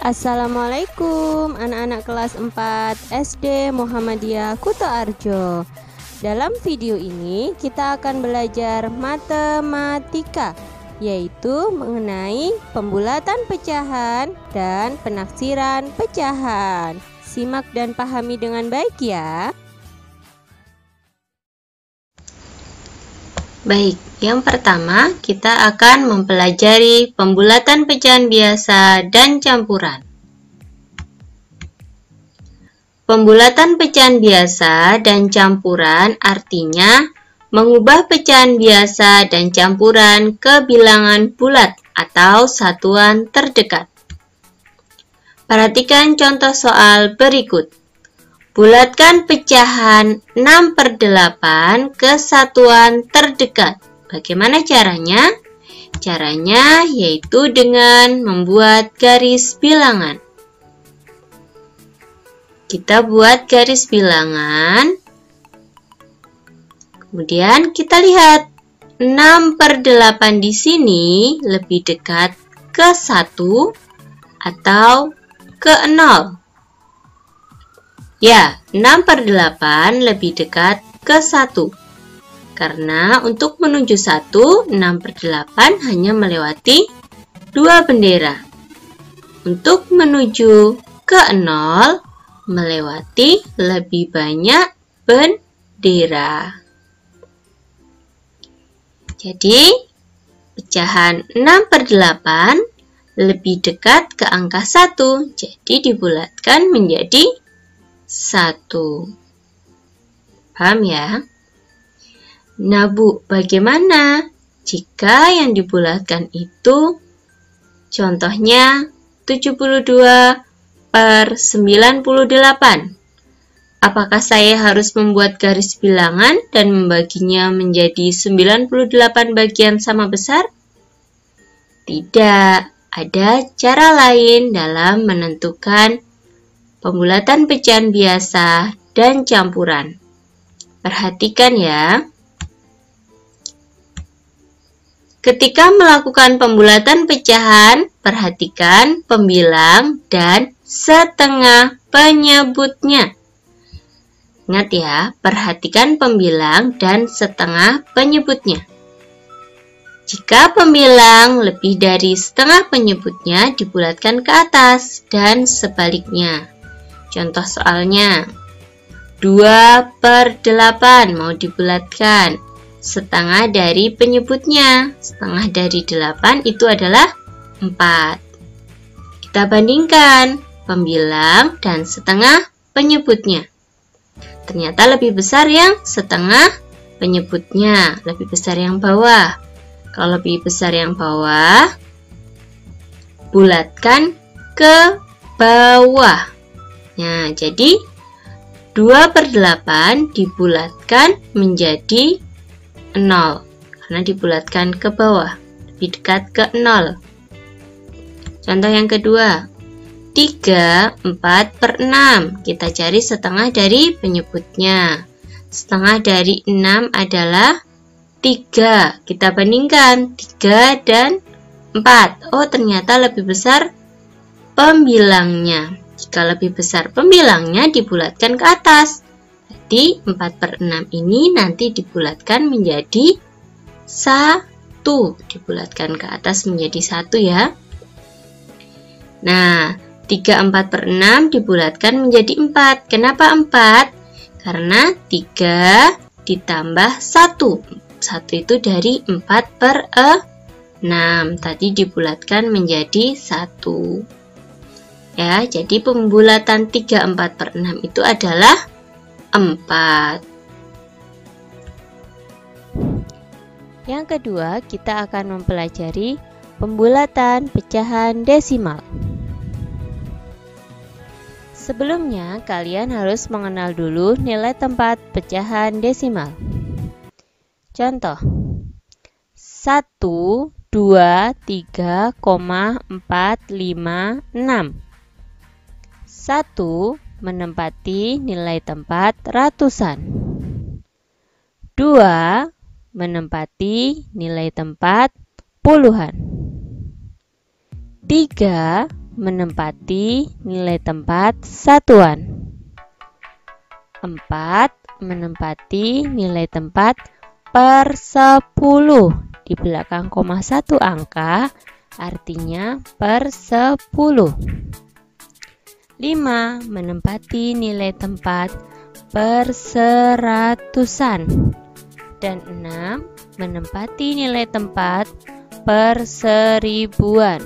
Assalamualaikum anak-anak kelas 4 SD Muhammadiyah Kuto Arjo. Dalam video ini kita akan belajar matematika, yaitu mengenai pembulatan pecahan dan penaksiran pecahan. Simak dan pahami dengan baik ya. Baik, yang pertama kita akan mempelajari pembulatan pecahan biasa dan campuran. Pembulatan pecahan biasa dan campuran artinya mengubah pecahan biasa dan campuran ke bilangan bulat atau satuan terdekat. Perhatikan contoh soal berikut. Bulatkan pecahan 6/8 ke satuan terdekat. Bagaimana caranya? Caranya yaitu dengan membuat garis bilangan. Kita buat garis bilangan. Kemudian kita lihat 6/8 di sini lebih dekat ke 1 atau ke 0. Ya, 6/8 lebih dekat ke 1. Karena untuk menuju 1, 6/8 hanya melewati 2 bendera. Untuk menuju ke 0, melewati lebih banyak bendera. Jadi, pecahan 6/8 lebih dekat ke angka 1. Jadi, dibulatkan menjadi 1. Paham ya? Nah Bu, bagaimana jika yang dibulatkan itu contohnya 72/98? Apakah saya harus membuat garis bilangan dan membaginya menjadi 98 bagian sama besar? Tidak, ada cara lain dalam menentukan pembulatan pecahan biasa dan campuran. Perhatikan ya. Ketika melakukan pembulatan pecahan, perhatikan pembilang dan setengah penyebutnya. Ingat ya, perhatikan pembilang dan setengah penyebutnya. Jika pembilang lebih dari setengah penyebutnya, dibulatkan ke atas dan sebaliknya. Contoh soalnya, 2/8 mau dibulatkan. Setengah dari penyebutnya. Setengah dari 8 itu adalah 4. Kita bandingkan pembilang dan setengah penyebutnya. Ternyata lebih besar yang setengah penyebutnya, lebih besar yang bawah. Kalau lebih besar yang bawah, bulatkan ke bawah. Nah, jadi 2/8 dibulatkan menjadi 0 karena dibulatkan ke bawah, lebih dekat ke 0. Contoh yang kedua, 3/4/6. Kita cari setengah dari penyebutnya. Setengah dari 6 adalah 3. Kita bandingkan 3 dan 4. Oh, ternyata lebih besar pembilangnya. Jika lebih besar pembilangnya, dibulatkan ke atas. Jadi 4/6 ini nanti dibulatkan menjadi 1. Dibulatkan ke atas menjadi 1 ya. Nah, 3/4/6 dibulatkan menjadi 4. Kenapa 4? Karena 3 ditambah 1. 1 itu dari 4/6. Tadi dibulatkan menjadi 1. Ya, jadi pembulatan 3/4/6 itu adalah 4. Yang kedua, kita akan mempelajari pembulatan pecahan desimal. Sebelumnya, kalian harus mengenal dulu nilai tempat pecahan desimal. Contoh, 1, 2, 3,456. 1 menempati nilai tempat ratusan. 2 menempati nilai tempat puluhan. 3 menempati nilai tempat satuan. 4 menempati nilai tempat per 10. Di belakang koma 1 angka, artinya per 10. 5 menempati nilai tempat per seratusan. Dan 6 menempati nilai tempat per seribuan.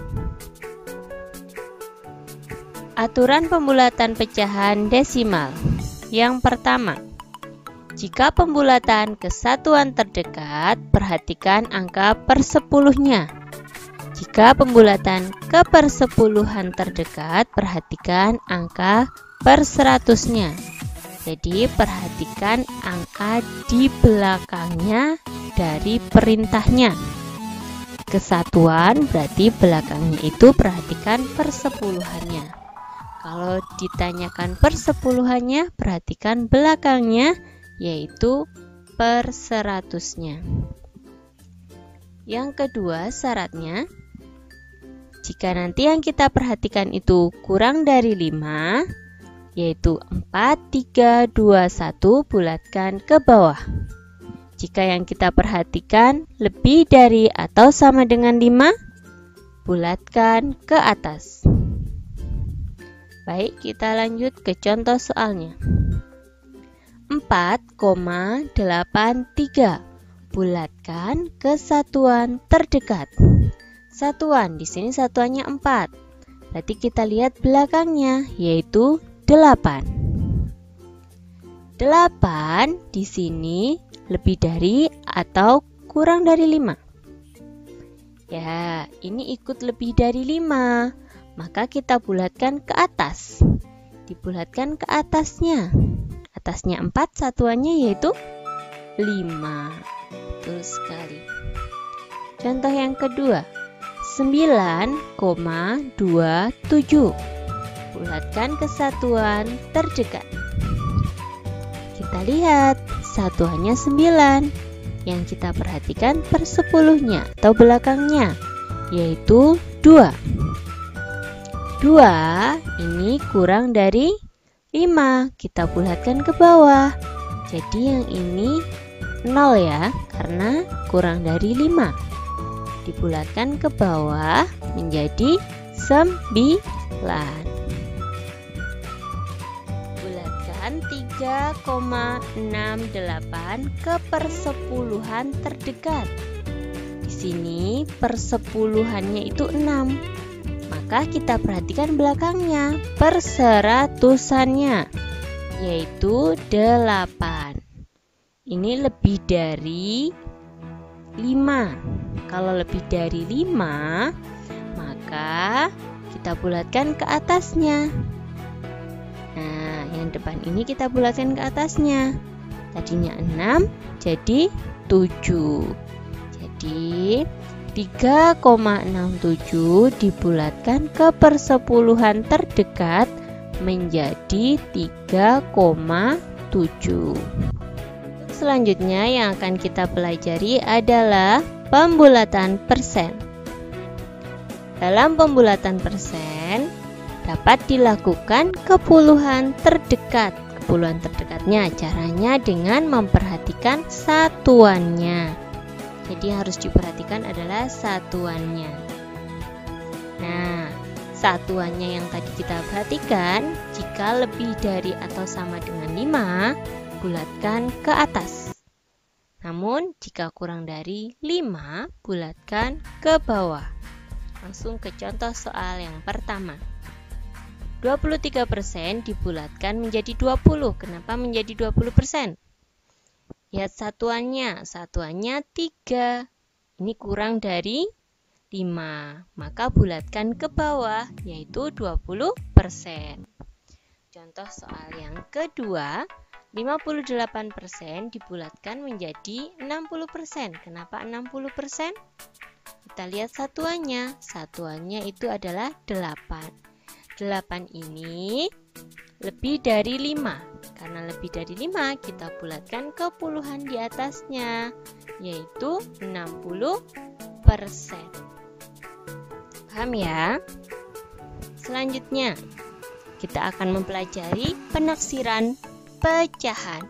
Aturan pembulatan pecahan desimal. Yang pertama, jika pembulatan ke satuan terdekat, perhatikan angka per sepuluhnya. Jika pembulatan ke persepuluhan terdekat, perhatikan angka per seratusnya. Jadi perhatikan angka di belakangnya dari perintahnya. Kesatuan berarti belakangnya itu perhatikan persepuluhannya. Kalau ditanyakan persepuluhannya, perhatikan belakangnya yaitu per seratusnya. Yang kedua syaratnya, jika nanti yang kita perhatikan itu kurang dari 5, yaitu 4, 3, 2, 1, bulatkan ke bawah. Jika yang kita perhatikan lebih dari atau sama dengan 5, bulatkan ke atas. Baik, kita lanjut ke contoh soalnya. 4,83, bulatkan ke satuan terdekat. Satuan, di sini satuannya 4. Berarti kita lihat belakangnya, yaitu 8. 8 di sini lebih dari atau kurang dari 5. Ya, ini ikut lebih dari 5. Maka kita bulatkan ke atas. Dibulatkan ke atasnya. Atasnya 4, satuannya yaitu 5. Betul sekali. Contoh yang kedua, 9,27. Bulatkan ke satuan terdekat. Kita lihat satuannya 9. Yang kita perhatikan per sepuluhnya atau belakangnya, yaitu 2. 2 ini kurang dari 5. Kita bulatkan ke bawah. Jadi yang ini 0 ya, karena kurang dari 5. Dibulatkan ke bawah menjadi 9. Bulatkan 3,68 ke persepuluhan terdekat. Di sini persepuluhannya itu 6. Maka kita perhatikan belakangnya, perseratusannya, yaitu 8. Ini lebih dari 5. Kalau lebih dari 5, maka kita bulatkan ke atasnya. Nah, yang depan ini kita bulatkan ke atasnya. Tadinya 6, jadi 7. Jadi 3,67 dibulatkan ke persepuluhan terdekat menjadi 3,7. Selanjutnya yang akan kita pelajari adalah pembulatan persen. Dalam pembulatan persen dapat dilakukan ke puluhan terdekat. Kepuluhan terdekatnya caranya dengan memperhatikan satuannya. Jadi yang harus diperhatikan adalah satuannya. Nah, satuannya yang tadi kita perhatikan, jika lebih dari atau sama dengan 5, bulatkan ke atas. Namun, jika kurang dari 5, bulatkan ke bawah. Langsung ke contoh soal yang pertama. 23% dibulatkan menjadi 20. Kenapa menjadi 20%? Lihat satuannya 3. Ini kurang dari 5. Maka bulatkan ke bawah, yaitu 20%. Contoh soal yang kedua, 58% dibulatkan menjadi 60%. Kenapa 60%? Kita lihat satuannya. Satuannya itu adalah 8. 8 ini lebih dari 5. Karena lebih dari 5, kita bulatkan ke puluhan di atasnya, yaitu 60%. Paham ya? selanjutnya kita akan mempelajari penaksiran pecahan.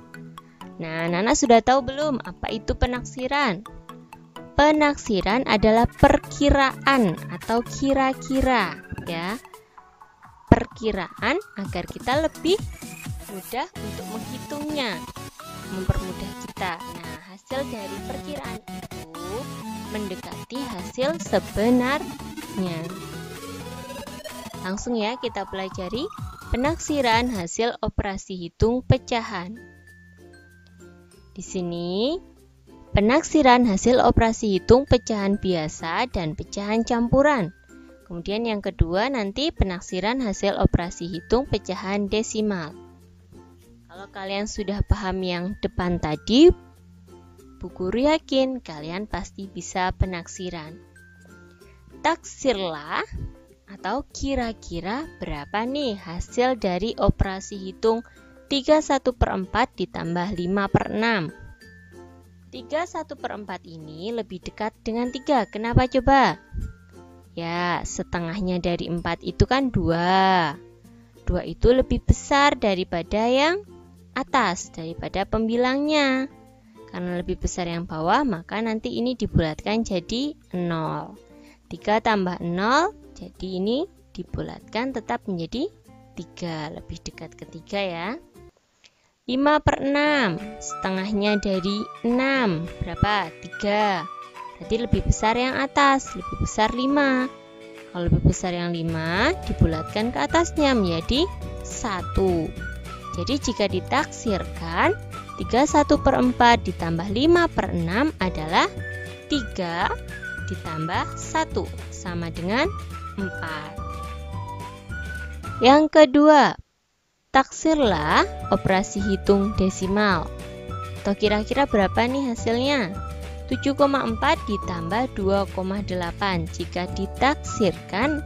Nah, Nana sudah tahu belum apa itu penaksiran? Penaksiran adalah perkiraan atau kira-kira, ya. Perkiraan agar kita lebih mudah untuk menghitungnya, mempermudah kita. Nah, hasil dari perkiraan itu mendekati hasil sebenarnya. Langsung ya kita pelajari penaksiran hasil operasi hitung pecahan. Di sini penaksiran hasil operasi hitung pecahan biasa dan pecahan campuran. Kemudian yang kedua nanti penaksiran hasil operasi hitung pecahan desimal. Kalau kalian sudah paham yang depan tadi, Bu Guru yakin kalian pasti bisa penaksiran. Taksirlah atau kira-kira berapa nih hasil dari operasi hitung 31/4 ditambah 5/6. 31/4 ini lebih dekat dengan 3. Kenapa coba? Ya, setengahnya dari 4 itu kan 2. 2 itu lebih besar daripada yang atas, daripada pembilangnya. Karena lebih besar yang bawah, maka nanti ini dibulatkan jadi 0. 3 tambah 0, jadi ini dibulatkan tetap menjadi 3. Lebih dekat ke 3 ya. 5/6, setengahnya dari 6, berapa? 3. Tadi lebih besar yang atas, lebih besar 5. Kalau lebih besar yang 5, dibulatkan ke atasnya menjadi 1. Jadi jika ditaksirkan, 31/4 ditambah 5/6 adalah 3 ditambah 1, sama dengan 4. Yang kedua, taksirlah operasi hitung desimal. Atau kira-kira berapa nih hasilnya? 7,4 ditambah 2,8. Jika ditaksirkan,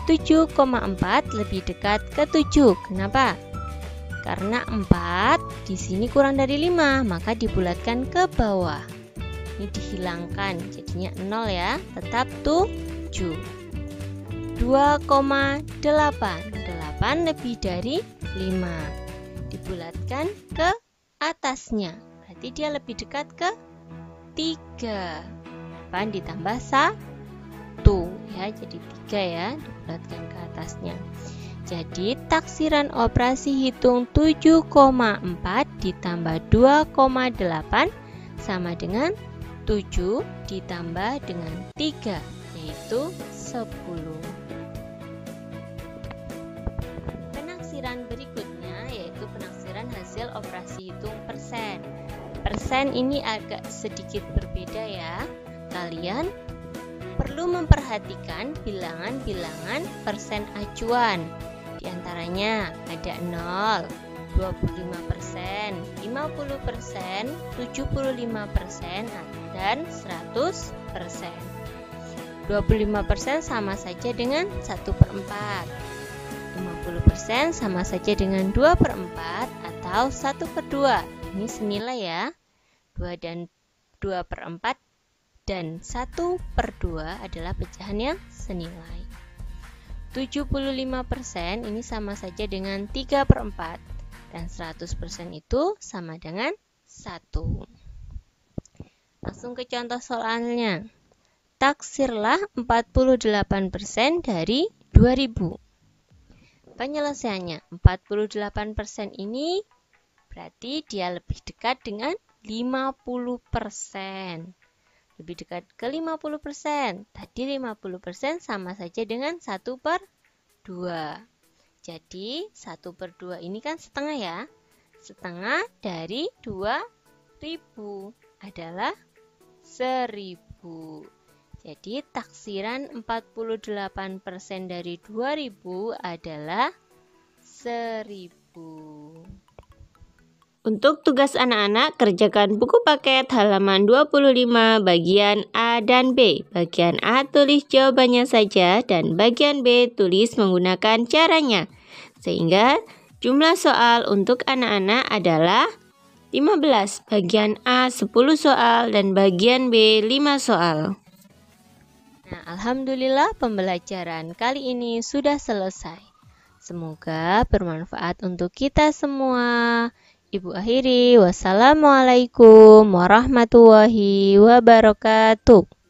7,4 lebih dekat ke 7. Kenapa? Karena 4 di sini kurang dari 5, maka dibulatkan ke bawah. Ini dihilangkan, jadinya 0 ya, tetap 7. 2,8. 8 lebih dari 5. Dibulatkan ke atasnya. Berarti dia lebih dekat ke 3. 8 ditambah 1 ya, jadi 3 ya, dibulatkan ke atasnya. Jadi taksiran operasi hitung 7,4 ditambah 2,8 sama dengan 7 ditambah dengan 3, yaitu 10. Penaksiran berikutnya yaitu penaksiran hasil operasi hitung persen. Persen ini agak sedikit berbeda ya. Kalian perlu memperhatikan bilangan-bilangan persen acuan. Di antaranya ada 0, 25%, 50%, 75%, dan 100%. 25% sama saja dengan 1/4. 50% sama saja dengan 2/4 atau 1/2. Ini senilai ya. 2/4 dan 1/2 adalah pecahan yang senilai. 75% ini sama saja dengan 3/4 dan 100% itu sama dengan 1. Langsung ke contoh soalnya. Taksirlah 48% dari 2000. Penyelesaiannya 48% ini berarti dia lebih dekat dengan 50%. Lebih dekat ke 50%. Tadi 50% sama saja dengan 1/2. Jadi 1/2 ini kan setengah ya. Setengah dari 2000 adalah 1000. Jadi taksiran 48% dari 2000 adalah 1000. Untuk tugas anak-anak, kerjakan buku paket halaman 25 bagian A dan B. Bagian A tulis jawabannya saja dan bagian B tulis menggunakan caranya. Sehingga jumlah soal untuk anak-anak adalah 15. Bagian A 10 soal dan bagian B 5 soal. Nah, alhamdulillah pembelajaran kali ini sudah selesai. Semoga bermanfaat untuk kita semua. Ibu akhiri, wassalamualaikum warahmatullahi wabarakatuh.